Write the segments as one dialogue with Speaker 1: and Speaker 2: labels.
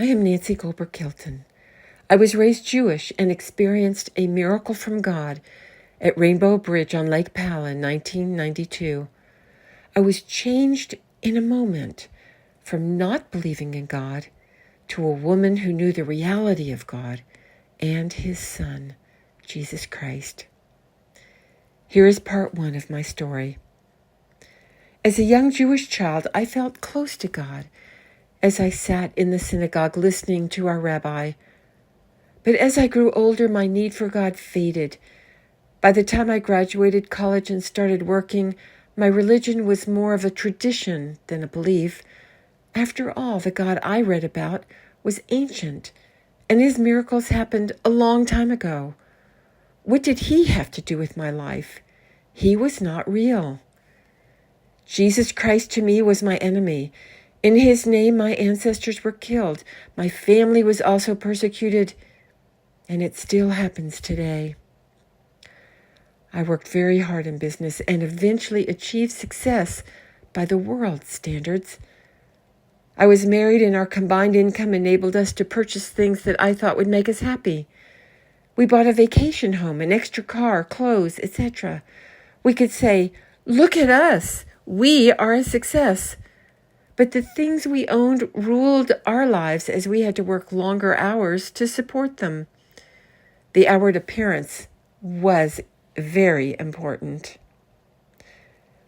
Speaker 1: I am Nancy Goldberg-Kilton. I was raised Jewish and experienced a miracle from God at Rainbow Bridge on Lake Powell in 1992. I was changed in a moment from not believing in God to a woman who knew the reality of God and His Son, Jesus Christ. Here is part 1 of my story. As a young Jewish child, I felt close to God as I sat in the synagogue listening to our rabbi. But as I grew older, my need for God faded. By the time I graduated college and started working, my religion was more of a tradition than a belief. After all, the God I read about was ancient, and His miracles happened a long time ago. What did He have to do with my life? He was not real. Jesus Christ to me was my enemy. In His name, my ancestors were killed. My family was also persecuted, and it still happens today. I worked very hard in business and eventually achieved success by the world's standards. I was married, and our combined income enabled us to purchase things that I thought would make us happy. We bought a vacation home, an extra car, clothes, etc. We could say, "Look at us. We are a success." But the things we owned ruled our lives as we had to work longer hours to support them. The outward appearance was very important.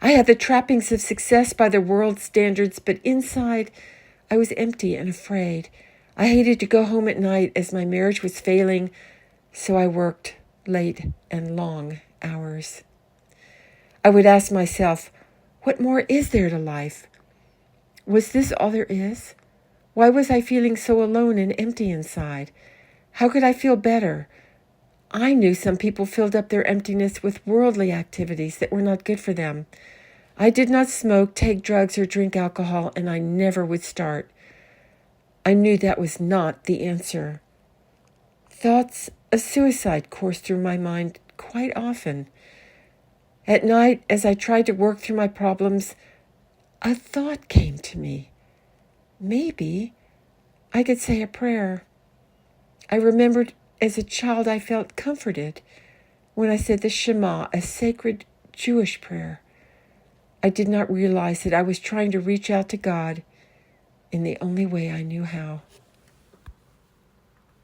Speaker 1: I had the trappings of success by the world's standards, but inside I was empty and afraid. I hated to go home at night as my marriage was failing, so I worked late and long hours. I would ask myself, what more is there to life? Was this all there is? Why was I feeling so alone and empty inside? How could I feel better? I knew some people filled up their emptiness with worldly activities that were not good for them. I did not smoke, take drugs, or drink alcohol, and I never would start. I knew that was not the answer. Thoughts of suicide coursed through my mind quite often. At night, as I tried to work through my problems, a thought came to me. Maybe I could say a prayer. I remembered as a child I felt comforted when I said the Shema, a sacred Jewish prayer. I did not realize that I was trying to reach out to God in the only way I knew how.